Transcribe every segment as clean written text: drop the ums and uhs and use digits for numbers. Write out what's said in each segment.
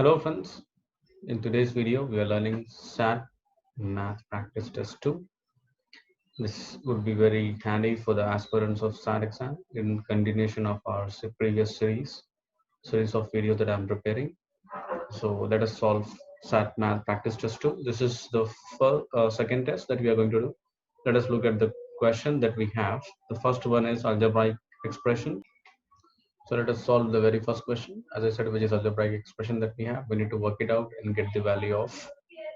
Hello friends, in today's video we are learning SAT Math Practice Test 2. This would be very handy for the aspirants of SAT exam in continuation of our previous series of videos that I'm preparing. So let us solve SAT Math Practice Test 2. This is the second test that we are going to do. Let us look at the question that we have. The first one is algebraic expression. So let us solve the very first question, as I said, which is algebraic expression that we have. We need to work it out and get the value of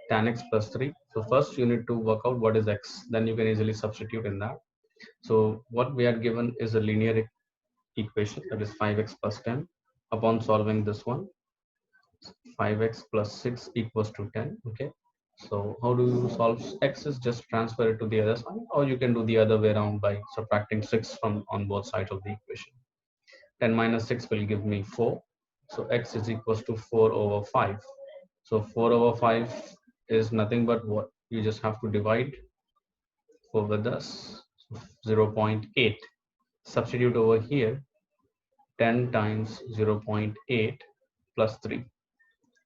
tan x plus 3. So first you need to work out what is x. Then you can easily substitute in that. So what we are given is a linear equation, that is 5x plus 10. Upon solving this one, 5x plus 6 equals to 10. Okay. So how do you solve x? Is just transfer it to the other side, or you can do the other way around by subtracting 6 from on both sides of the equation. 10 minus 6 will give me 4. So x is equals to 4 over 5. So 4 over 5 is nothing but what? You just have to divide 4 with us. 0.8. Substitute over here 10 times 0.8 plus 3.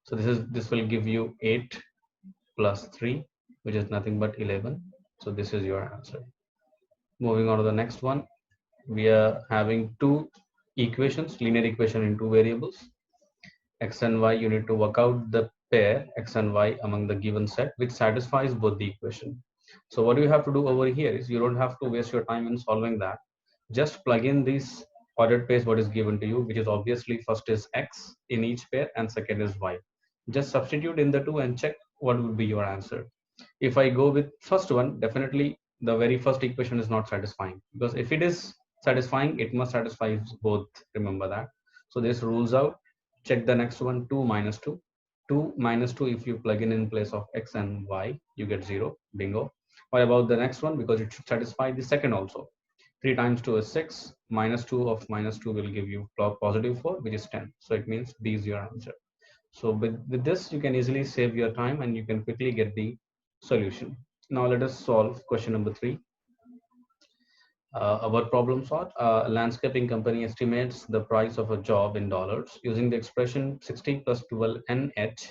So this will give you 8 plus 3, which is nothing but 11. So this is your answer. Moving on to the next one. We are having two equations, linear equation in two variables. X and y, you need to work out the pair x and y among the given set which satisfies both the equation. So what you have to do over here is you don't have to waste your time in solving that. Just plug in these ordered pairs what is given to you, which is obviously first is x in each pair and second is y. Just substitute in the two and check what would be your answer. If I go with first one, definitely the very first equation is not satisfying, because if it is satisfying, it must satisfy both. Remember that. So this rules out. Check the next one, 2 minus 2. 2 minus 2, if you plug in place of x and y, you get 0. Bingo. What about the next one? Because it should satisfy the second also. 3 times 2 is 6. Minus 2 of minus 2 will give you positive 4, which is 10. So it means B is your answer. So with this, you can easily save your time and you can quickly get the solution. Now let us solve question number 3. Our problem solved. A landscaping company estimates the price of a job in dollars using the expression 60 plus 12 NH,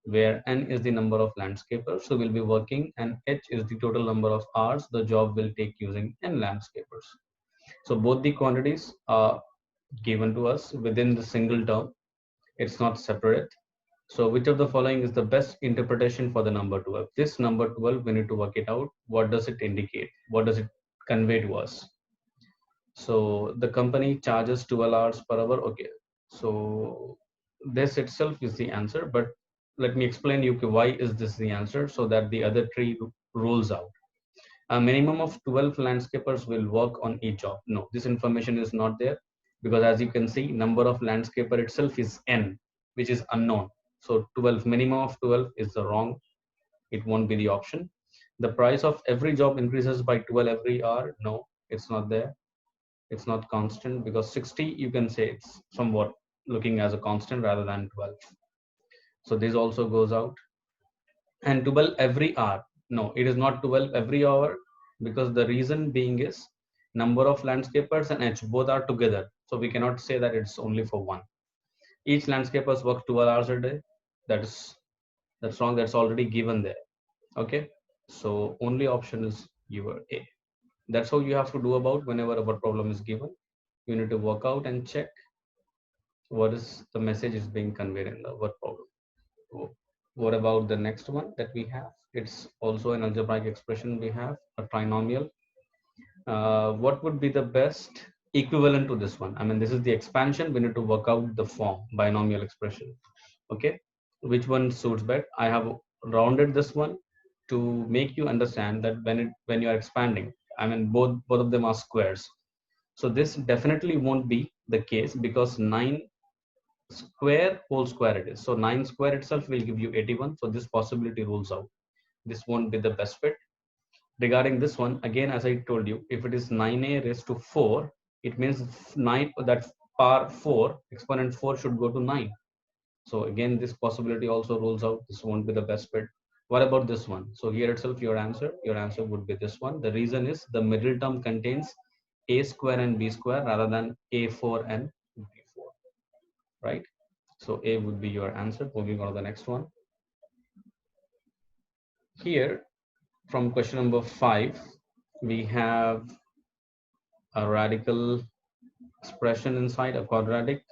where N is the number of landscapers who will be working and H is the total number of hours the job will take using N landscapers. So both the quantities are given to us within the single term. It's not separate. So which of the following is the best interpretation for the number 12? This number 12, we need to work it out. What does it indicate? What does it convey to us? So the company charges 12 hours per hour. Okay. So this itself is the answer, but let me explain you why is this the answer so that the other three rules out. A minimum of 12 landscapers will work on each job. No, this information is not there, because as you can see, number of landscaper itself is N, which is unknown. So 12, minimum of 12 is the wrong. It won't be the option. The price of every job increases by 12 every hour. No, it's not there. It's not constant, because 60, you can say it's somewhat looking as a constant rather than 12. So this also goes out. And 12 every hour. No, it is not 12 every hour, because the reason being is number of landscapers and H both are together. So we cannot say that it's only for one. Each landscapers work 12 hours a day. That's wrong. That's already given there. Okay. So only option is your A. That's how you have to do about whenever a problem is given. You need to work out and check what is the message is being conveyed in the word problem. What about the next one that we have? It's also an algebraic expression. We have a trinomial. What would be the best equivalent to this one? I mean, this is the expansion. We need to work out the form, binomial expression. Okay, which one suits better? I have rounded this one to make you understand that when you are expanding, I mean, both of them are squares. So this definitely won't be the case, because 9 square whole square it is. So 9 square itself will give you 81. So this possibility rules out. This won't be the best fit. Regarding this one, again, as I told you, if it is 9a raised to 4, it means 9, that power 4, exponent 4 should go to 9. So again, this possibility also rules out. This won't be the best fit. What about this one? So here itself, your answer would be this one. The reason is the middle term contains a square and b square rather than a4 and b4, right? So A would be your answer. Moving on to the next one. Here, from question number 5, we have a radical expression inside a quadratic.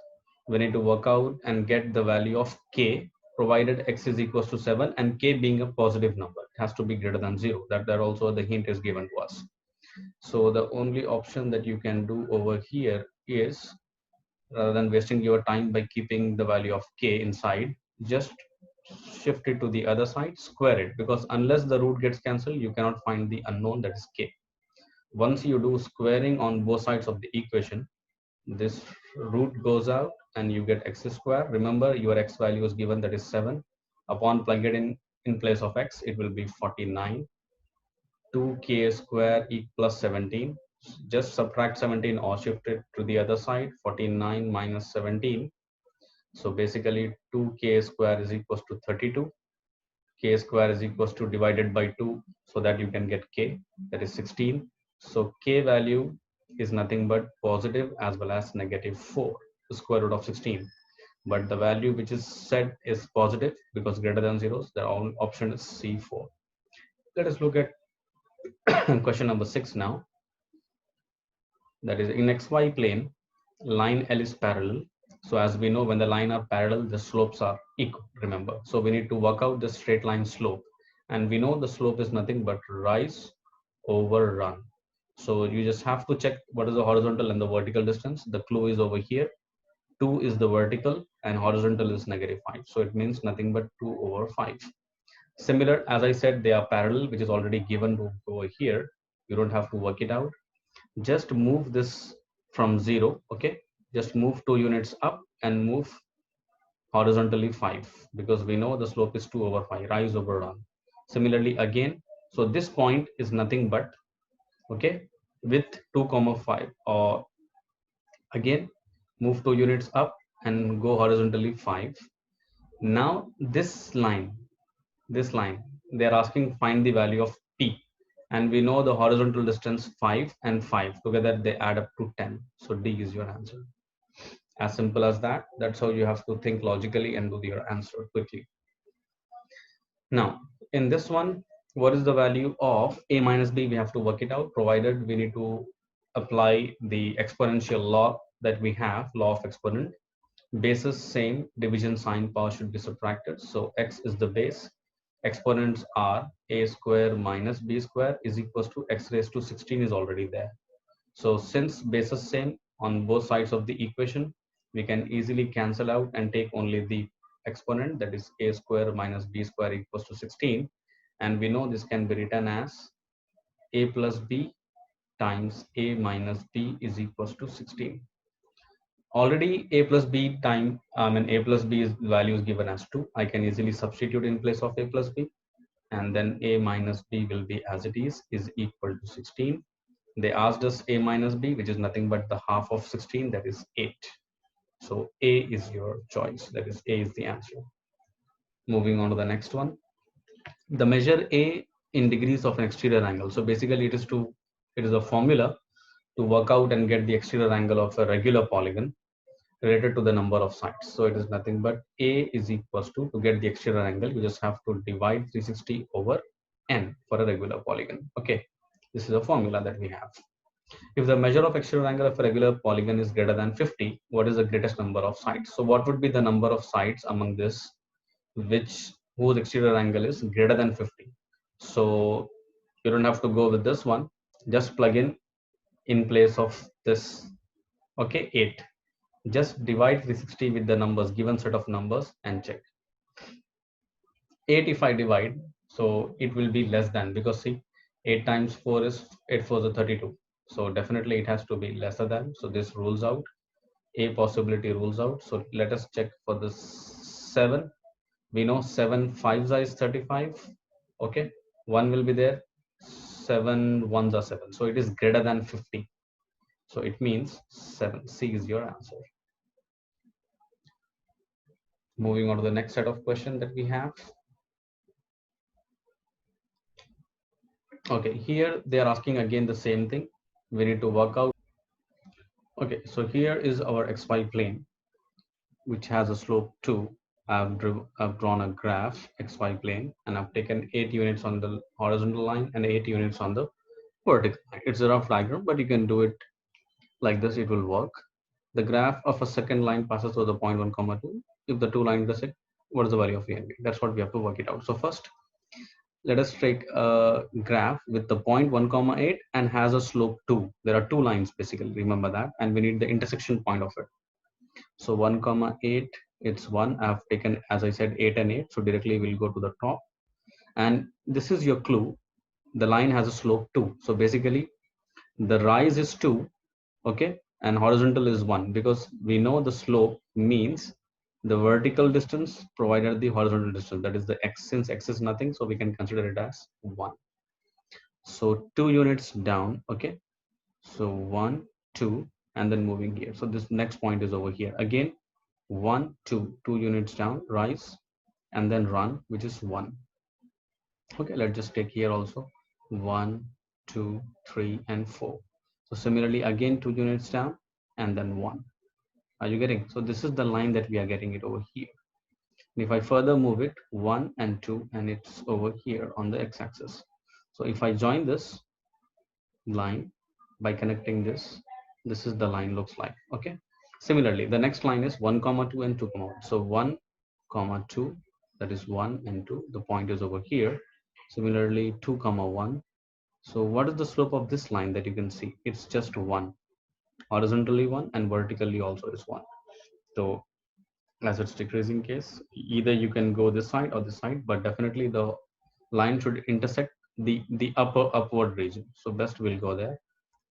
We need to work out and get the value of k, provided x is equals to 7 and k being a positive number. It has to be greater than 0. That also the hint is given to us. So the only option that you can do over here is, rather than wasting your time by keeping the value of k inside, just shift it to the other side, square it, because unless the root gets cancelled, you cannot find the unknown, that is k. Once you do squaring on both sides of the equation, this root goes out and you get x square. Remember, your x value is given, that is 7. Upon plugging it in place of x, it will be 49. 2k square plus 17. Just subtract 17 or shift it to the other side. 49 minus 17. So basically 2k square is equals to 32. K square is equals to divided by 2, so that you can get k, that is 16. So k value is nothing but positive as well as negative 4, the square root of 16. But the value which is set is positive because greater than zeros. The option is C4. Let us look at question number 6 now. That is, in xy plane, line L is parallel. So as we know, when the line are parallel, the slopes are equal, remember. So we need to work out the straight line slope. And we know the slope is nothing but rise over run. So you just have to check what is the horizontal and the vertical distance. The clue is over here. 2 is the vertical and horizontal is negative 5. So it means nothing but 2 over 5. Similar, as I said, they are parallel, which is already given over here. You don't have to work it out. Just move this from 0, okay? Just move 2 units up and move horizontally 5, because we know the slope is 2 over 5, rise over run. Similarly again, so this point is nothing but, okay, with 2 comma 5, or again move 2 units up and go horizontally 5. Now this line, they're asking find the value of p, and we know the horizontal distance 5 and 5 together, they add up to 10. So D is your answer. As simple as that. That's how you have to think logically and do your answer quickly. Now in this one, what is the value of a minus b? We have to work it out, provided we need to apply the exponential law that we have, law of exponent. Bases same, division sign, power should be subtracted. So x is the base, exponents are a square minus b square is equals to x raised to 16 is already there. So since bases same on both sides of the equation, we can easily cancel out and take only the exponent, that is a square minus b square equals to 16. And we know this can be written as a plus b times a minus b is equals to 16. Already a plus b time, a plus b is value is given as 2. I can easily substitute in place of a plus b, and then a minus b will be as it is equal to 16. They asked us a minus b, which is nothing but the half of 16, that is 8. So a is your choice, that is a is the answer. Moving on to the next one. The measure a in degrees of an exterior angle. So basically it is a formula to work out and get the exterior angle of a regular polygon related to the number of sides. So it is nothing but a is equals to get the exterior angle, you just have to divide 360 over n for a regular polygon. Okay, this is a formula that we have. If the measure of exterior angle of a regular polygon is greater than 50, what is the greatest number of sides? So what would be the number of sides among this whose exterior angle is greater than 50? So you don't have to go with this one, just plug in place of this, okay, 8. Just divide 360 with the numbers, given set of numbers, and check. 8 if I divide, so it will be less than, because see, 8 times 4 is 8 4 is 32. So definitely it has to be lesser than. So this rules out. A possibility rules out. So let us check for the 7. We know 7 5s is 35. Okay, 1 will be there. 7 1s are 7. So it is greater than 50. So it means 7. C is your answer. Moving on to the next set of questions that we have. Okay, here they are asking again the same thing. We need to work out. Okay, so here is our xy plane. which has a slope 2. I've drawn a graph xy plane, and I've taken 8 units on the horizontal line and 8 units on the vertical line. It's a rough diagram, but you can do it like this, it will work. The graph of a second line passes through the point 1 comma 2. If the two lines intersect, what is the value of a and b? That's what we have to work it out. So first, let us take a graph with the point 1 comma 8 and has a slope 2. There are two lines basically, remember that, and we need the intersection point of it. So 1 comma 8, it's 1. I have taken, as I said, 8 and 8, so directly we'll go to the top. And this is your clue. The line has a slope 2. So basically the rise is 2, okay, and horizontal is 1, because we know the slope means the vertical distance provided the horizontal distance, that is the x. Since x is nothing, so we can consider it as 1. So 2 units down, okay, so 1 2, and then moving here. So this next point is over here again, 1 2, 2 units down, rise, and then run, which is 1. Okay, let's just take here also 1 2 3 and 4. So similarly again 2 units down and then 1. Are you getting? So this is the line that we are getting it over here. And if I further move it, 1 and 2, and it's over here on the x-axis. So if I join this line by connecting this, this is the line looks like. Okay, similarly the next line is 1 comma 2 and 2 comma 1. So 1 comma 2, that is 1 and 2, the point is over here. Similarly 2 comma 1. So what is the slope of this line that you can see? It's just 1, horizontally 1 and vertically also is 1. So as it's decreasing case, either you can go this side or this side, but definitely the line should intersect the upward region. So best we'll go there,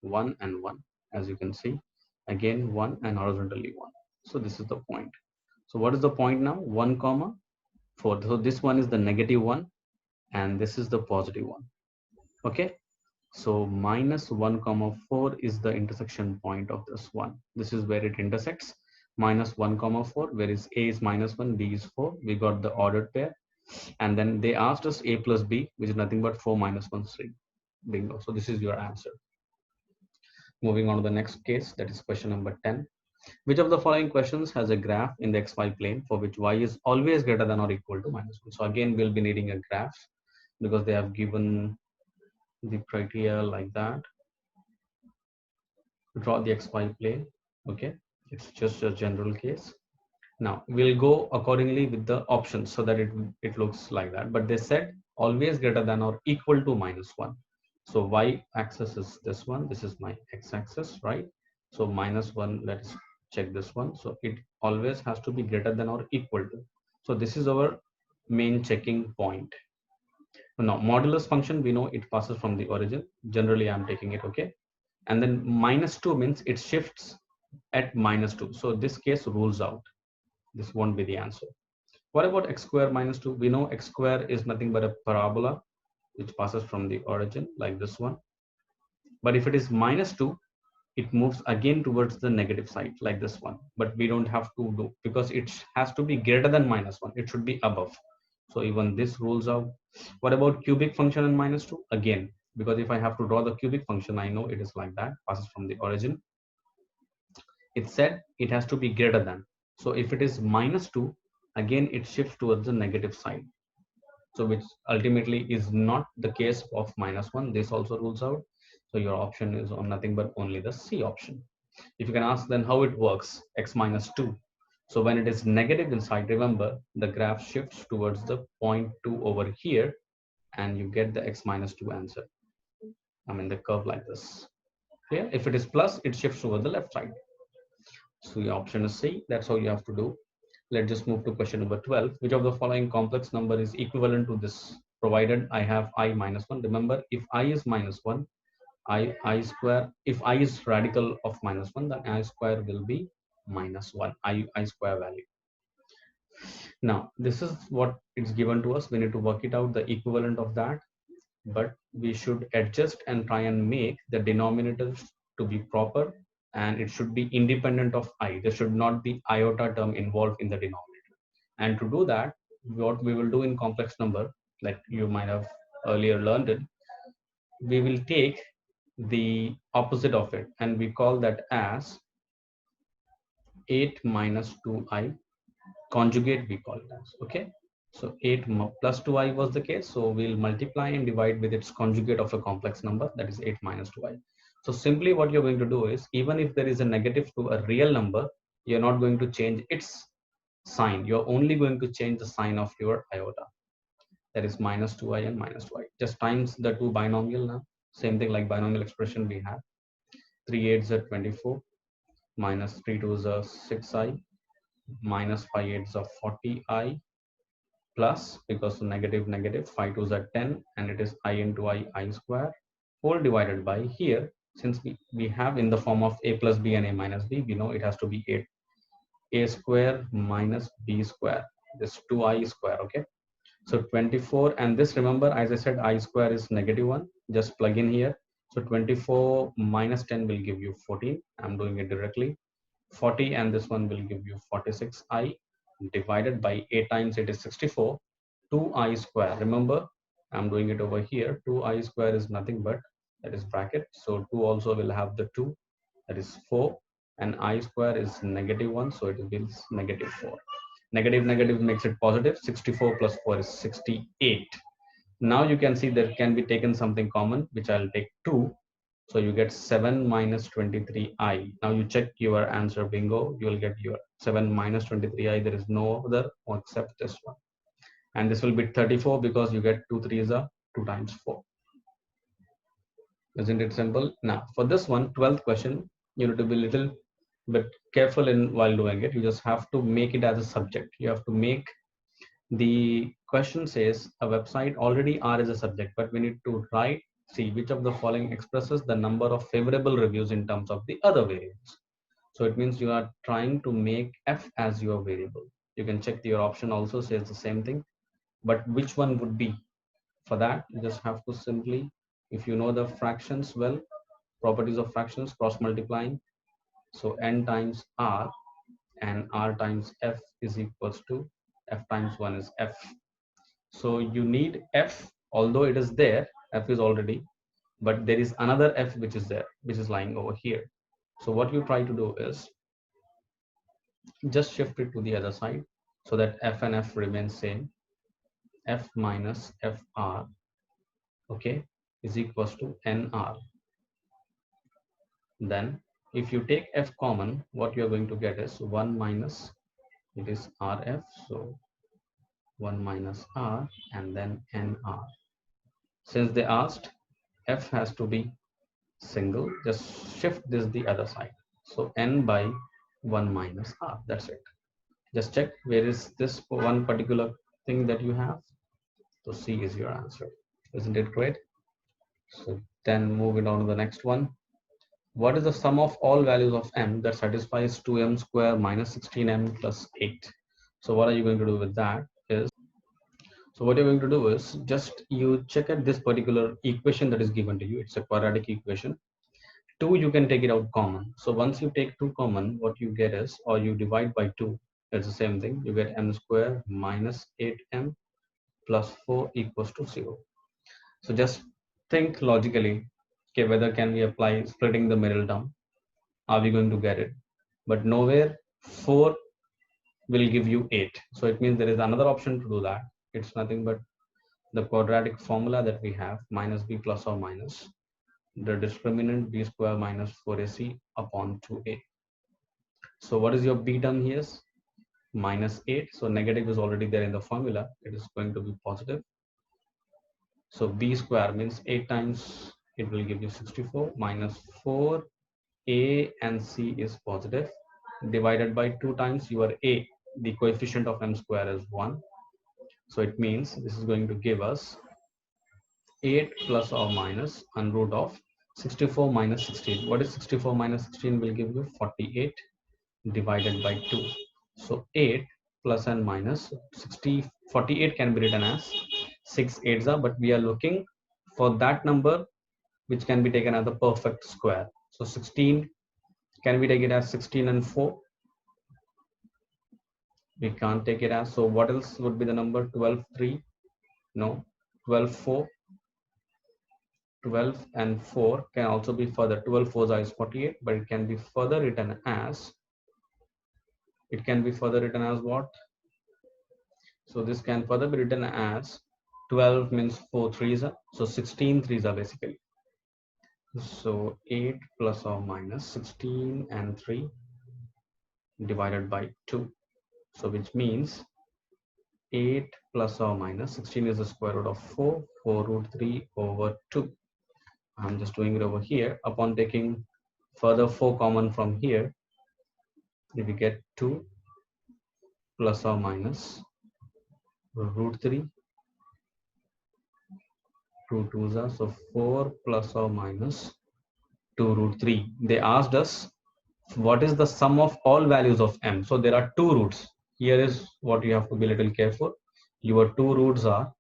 1 and 1, as you can see, again 1 and horizontally 1. So this is the point. So what is the point now? 1 comma 4. So this one is the negative 1 and this is the positive 1. Okay, so minus 1 comma 4 is the intersection point of this one. This is where it intersects. Minus 1 comma 4, where is a is minus 1, b is 4. We got the ordered pair, and then they asked us a plus b, which is nothing but 4 minus 1 3. Bingo. So this is your answer. Moving on to the next case, that is question number 10. Which of the following questions has a graph in the xy plane for which y is always greater than or equal to minus 1? So again, we'll be needing a graph because they have given the criteria like that. Draw the xy plane. Okay, it's just a general case. Now we'll go accordingly with the options so that it looks like that, but they said always greater than or equal to minus 1. So y axis is this one, this is my x axis, right? So minus 1, let's check this one. So it always has to be greater than or equal to. So this is our main checking point. Now modulus function, we know it passes from the origin. Generally I'm taking it, okay, and then minus 2 means it shifts at minus 2. So this case rules out. This won't be the answer. What about x square minus 2? We know x square is nothing but a parabola which passes from the origin like this one. But if it is minus 2, it moves again towards the negative side like this one. But we don't have to do, because it has to be greater than minus 1. It should be above. So even this rules out. What about cubic function and minus 2? Again, because if I have to draw the cubic function, I know it is like that, passes from the origin. It said it has to be greater than. So if it is minus 2, again it shifts towards the negative side. So which ultimately is not the case of minus 1. This also rules out. So your option is on nothing but only the C option. If you can ask then how it works, x minus 2. So when it is negative inside, remember the graph shifts towards the point 2 over here, and you get the x minus 2 answer. I mean the curve like this. Clear? If it is plus, it shifts toward the left side. So the option is C. That's how you have to do. Let's just move to question number 12. Which of the following complex number is equivalent to this? Provided I have I minus 1. Remember, if I is minus 1, I square, if I is radical of minus 1, then I square will be minus 1, I square value. Now, this is what it's given to us. We need to work it out, the equivalent of that. But we should adjust and try and make the denominators to be proper, and it should be independent of I. There should not be iota term involved in the denominator. And to do that, what we will do in complex number, like you might have earlier learned it, we will take the opposite of it and we call that as 8 minus 2i conjugate we call it as. Okay, so 8 plus 2i was the case, so we'll multiply and divide with its conjugate of a complex number, that is 8 minus 2i. So simply what you're going to do is, even if there is a negative to a real number, you're not going to change its sign, you're only going to change the sign of your iota, that is minus 2i and minus 2i. Just times the two binomial now, same thing like binomial expression we have. 3 8s are 24, minus 3 2s are 6i, minus 5 8s are 40i, plus, because negative negative, 5 2s are 10, and it is I into I square, whole divided by, here since we have in the form of a plus b and a minus b, we know it has to be a square minus b square, this 2i square. Okay, so 24, and this, remember, as I said, I square is negative 1, just plug in here. So 24 minus 10 will give you 14, I'm doing it directly. 40, and this one will give you 46i, divided by 8 times it is 64, 2i square. Remember, I'm doing it over here. 2i square is nothing but, that is bracket, so 2 also will have the 2, that is 4, and I square is negative 1, so it will be negative 4. Negative negative makes it positive. 64 plus 4 is 68. Now you can see there can be taken something common, which I'll take 2. So you get 7 minus 23i. Now you check your answer, bingo, you will get your 7 minus 23i. There is no other except this one. And this will be 34, because you get 2 3s are 2 times 4. Isn't it simple? Now for this one, 12th question, you need to be little bit careful in while doing it. You just have to make it as a subject. You have to make, the question says a website, already R is a subject, but we need to write, see which of the following expresses the number of favorable reviews in terms of the other variables. So it means you are trying to make F as your variable. You can check your option also says the same thing, but which one would be? For that, you just have to simply, if you know the fractions well, properties of fractions, cross multiplying. So n times R and R times F is equals to F times 1 is F. So you need F, although it is there, F is already, but there is another F which is there, which is lying over here. So what you try to do is just shift it to the other side so that F and F remain same. F minus FR, okay, is equals to NR. Then if you take F common, what you're going to get is 1 minus, it is RF, so 1 minus R and then NR. Since they asked F has to be single, just shift this the other side. So N by 1 minus R, that's it. Just check where is this one particular thing that you have. So C is your answer. Isn't it great? So then moving on to the next one. What is the sum of all values of m that satisfies 2m square minus 16m plus 8? So what are you going to do with that is, so what you're going to do is just you check at this particular equation that is given to you. It's a quadratic equation. 2 you can take it out common. So once you take 2 common, what you get is, or you divide by 2, it's the same thing. You get m square minus 8m plus 4 equals to 0. So just think logically, okay, whether can we apply splitting the middle term? Are we going to get it? But nowhere 4 will give you 8. So it means there is another option to do that. It's nothing but the quadratic formula that we have, minus b plus or minus the discriminant b square minus 4ac upon 2a. So what is your b term here? Minus 8. So negative is already there in the formula. It is going to be positive. So b square means 8 times it will give you 64 minus 4 a and c is positive, divided by 2 times your a, the coefficient of m square is 1. So it means this is going to give us 8 plus or minus under root of 64 minus 16. What is 64 minus 16 will give you 48 divided by 2. So 8 plus and minus 60, 48 can be written as 6 8s are, but we are looking for that number which can be taken as a perfect square. So 16, can we take it as 16 and 4? We can't take it as, so what else would be the number? 12 3? No. 12 4? 12 and 4 can also be further. 12 4s is 48, but it can be further written as, it can be further written as what? So this can further be written as 12 means 4 threes are, so 16 threes are basically. So 8 plus or minus 16 and 3 divided by 2. So which means 8 plus or minus 16 is the square root of 4, 4 root 3 over 2. I'm just doing it over here. Upon taking further 4 common from here, if we get 2 plus or minus root 3, 2 2s are, so 4 plus or minus 2 root 3. They asked us what is the sum of all values of m. So there are two roots. Here is what you have to be a little careful. Your two roots are,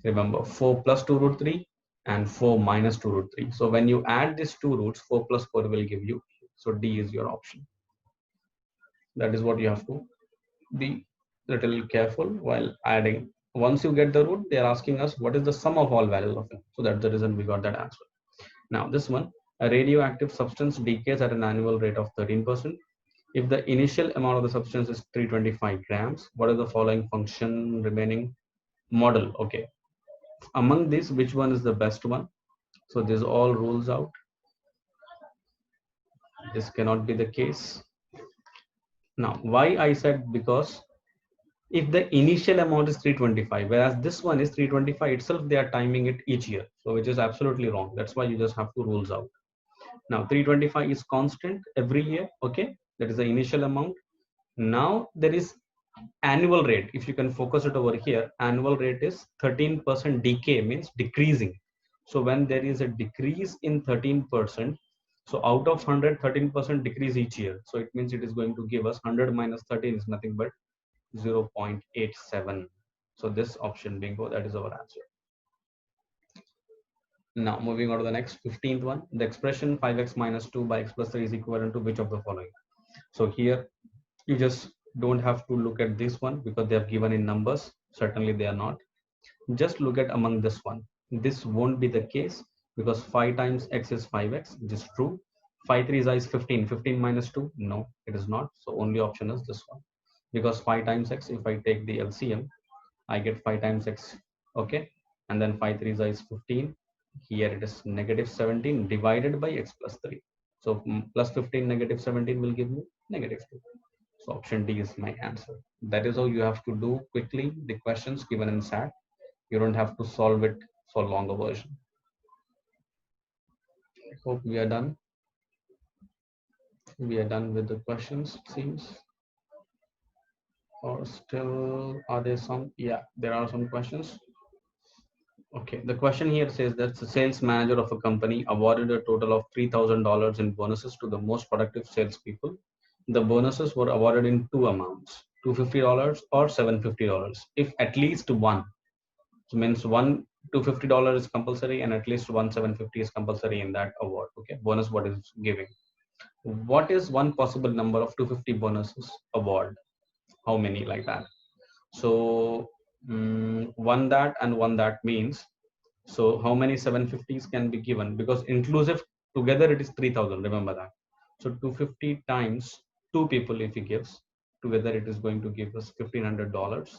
remember, 4 plus 2 root 3 and 4 minus 2 root 3. So when you add these two roots, 4 plus 4 will give you. So D is your option. That is what you have to be little careful while adding. Once you get the root, they are asking us what is the sum of all values of it. So that's the reason we got that answer. Now this one, a radioactive substance decays at an annual rate of 13%. If the initial amount of the substance is 325 grams, what is the following function remaining? Model. Okay. Among these, which one is the best one? So this all rules out. This cannot be the case. Now, why I said, because if the initial amount is 325, whereas this one is 325 itself, they are timing it each year. So which is absolutely wrong. That's why you just have to rules out. Now 325 is constant every year. Okay. That is the initial amount. Now there is annual rate. If you can focus it over here, annual rate is 13% decay, means decreasing. So when there is a decrease in 13%, so out of 100, 13% decrease each year. So it means it is going to give us 100 minus 13 is nothing but 0.87. So this option bingo, that is our answer. Now moving on to the next 15th one. The expression 5x minus 2 by x plus 3 is equivalent to which of the following? So here you just don't have to look at this one because they have given in numbers. Certainly they are not. Just look at among this one. This won't be the case because 5 times x is 5x, which is true. 5 3 is 15. 15 minus 2, no, it is not. So only option is this one, because 5 times x, if I take the LCM, I get 5 times x. Okay, and then 5 3 is 15. Here it is negative 17 divided by x plus 3. So plus 15 negative 17 will give me negative 2. So option D is my answer. That is how you have to do quickly the questions given in SAT. You don't have to solve it for longer version. I hope we are done. We are done with the questions, it seems. Or still, are there some? Yeah, there are some questions. Okay, the question here says that the sales manager of a company awarded a total of $3,000 in bonuses to the most productive salespeople. The bonuses were awarded in two amounts, $250 or $750. If at least one, so means one $250 is compulsory and at least one $750 is compulsory in that award. Okay, bonus what is giving. What is one possible number of 250 bonuses award? How many like that? So one that and one that means, so how many 750s can be given? Because inclusive together it is 3,000. Remember that. So 250 times two people, if he gives together, it is going to give us $1,500.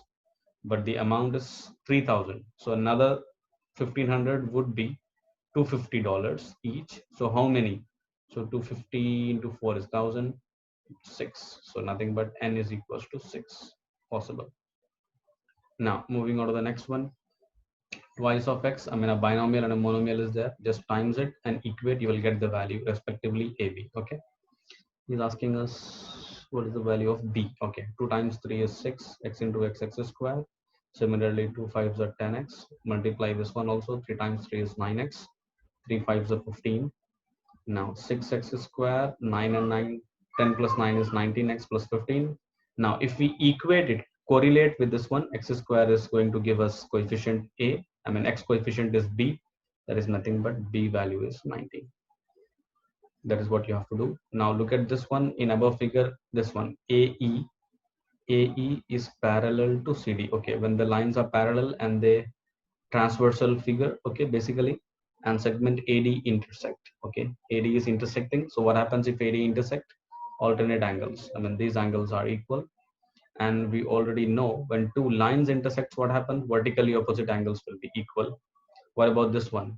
But the amount is 3,000. So another 1,500 would be $250 each. So how many? So 250 into 4 is 1,000. 6. So nothing but n is equals to 6 possible. Now moving on to the next one. Twice of x, I mean a binomial and a monomial is there. Just times it and equate, you will get the value respectively AB. Okay. He's asking us what is the value of B. Okay. 2 times 3 is 6. X into x, x square. Similarly, 2 5s are 10x. Multiply this one also. 3 times 3 is 9x. 3 5s are 15. Now 6x square, 9 and 9, 10 plus 9 is 19x plus 15. Now if we equate it, correlate with this one, x square is going to give us coefficient A. I mean x coefficient is B. That is nothing but B value is 19. That is what you have to do. Now look at this one in above figure, this one AE. AE is parallel to CD. Okay, when the lines are parallel and they transversal figure, okay, basically, and segment AD intersect. Okay, AD is intersecting. So what happens if AD intersect? Alternate angles. I mean these angles are equal. And we already know when two lines intersect, what happens? Vertically opposite angles will be equal. What about this one?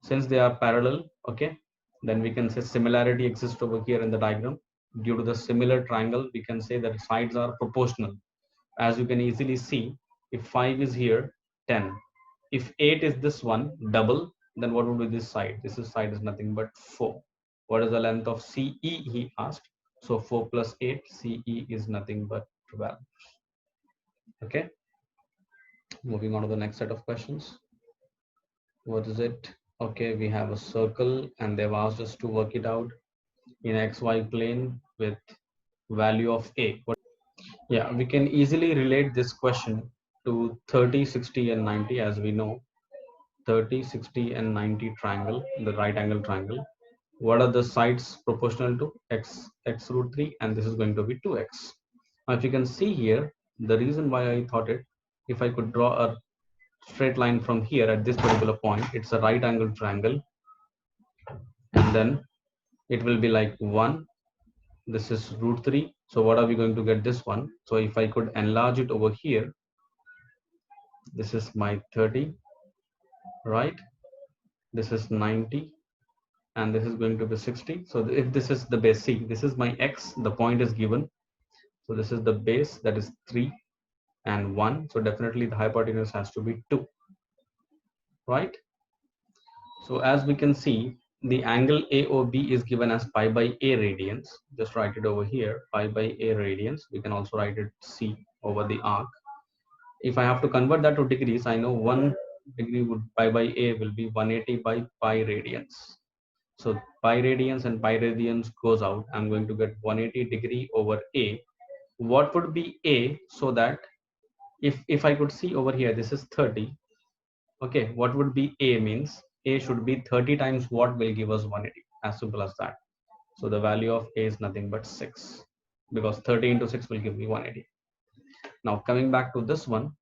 Since they are parallel, okay, then we can say similarity exists over here in the diagram. Due to the similar triangle, we can say that sides are proportional. As you can easily see, if 5 is here, 10. If 8 is this one, double, then what would be this side? This side is nothing but 4. What is the length of CE, he asked. So 4 plus 8, CE is nothing but 12. Okay, moving on to the next set of questions. What is it? Okay, we have a circle and they've asked us to work it out in XY plane with value of A. Yeah, we can easily relate this question to 30, 60 and 90. As we know, 30, 60 and 90 triangle, the right angle triangle. What are the sides proportional to? X root 3, and this is going to be 2x. Now if you can see here, the reason why I thought it, if I could draw a straight line from here at this particular point, it's a right angle triangle, and then it will be like 1, this is root 3. So what are we going to get? This one. So if I could enlarge it over here, this is my 30, right? This is 90, and this is going to be 60. So if this is the base, C, this is my X, the point is given. So this is the base, that is 3 and 1. So definitely the hypotenuse has to be 2, right? So as we can see, the angle AOB is given as pi by A radians. Just write it over here, pi by A radians. We can also write it C over the arc. If I have to convert that to degrees, I know 1 degree would pi by A will be 180 by pi radians. So pi radians and pi radians goes out. I'm going to get 180 degree over A. What would be A? So that if I could see over here, this is 30. Okay, what would be A means? A should be 30 times what will give us 180. As simple as that. So the value of A is nothing but 6, because 30 into 6 will give me 180. Now coming back to this one,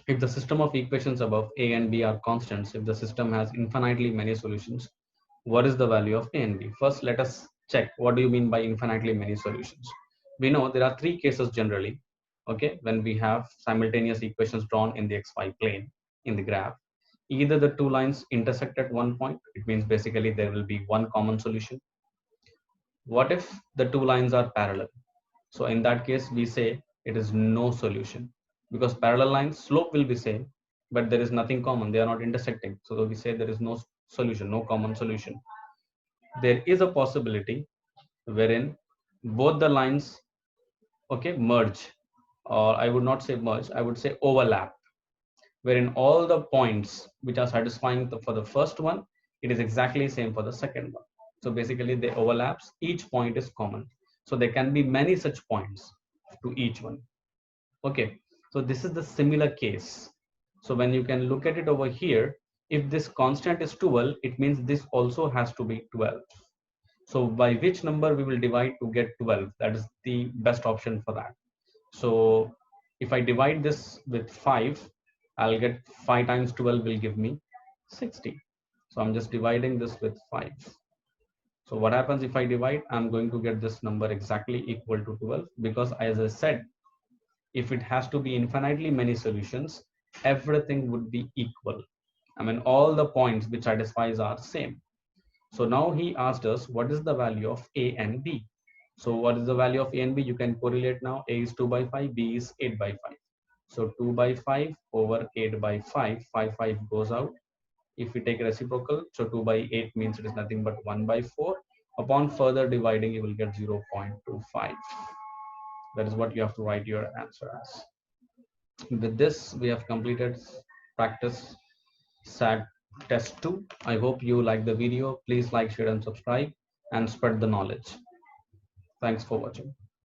if the system of equations above A and B are constants, if the system has infinitely many solutions, what is the value of A and B? First, let us check what do you mean by infinitely many solutions. We know there are three cases generally, okay, when we have simultaneous equations drawn in the xy plane in the graph. Either the two lines intersect at one point, it means basically there will be one common solution. What if the two lines are parallel? So in that case, we say it is no solution, because parallel lines slope will be same, but there is nothing common. They are not intersecting. So we say there is no solution, no common solution. There is a possibility wherein both the lines, okay, merge, or I would not say merge, I would say overlap, wherein all the points which are satisfying for the first one, it is exactly same for the second one. So basically they overlaps, each point is common. So there can be many such points to each one. Okay, so this is the similar case. So when you can look at it over here, if this constant is 12, it means this also has to be 12. So by which number we will divide to get 12? That is the best option for that. So if I divide this with 5, I'll get 5 times 12 will give me 60. So I'm just dividing this with 5. So what happens if I divide? I'm going to get this number exactly equal to 12, because as I said, if it has to be infinitely many solutions, everything would be equal. I mean, all the points which satisfies are same. So now he asked us, what is the value of A and B? So what is the value of A and B? You can correlate now. A is 2 by 5, B is 8 by 5. So 2 by 5 over 8 by 5, 5 goes out. If we take reciprocal, so 2 by 8 means it is nothing but 1 by 4. Upon further dividing, you will get 0.25. That is what you have to write your answer as. With this, we have completed practice SAT test 2. I hope you like the video. Please like, share and subscribe and spread the knowledge. Thanks for watching.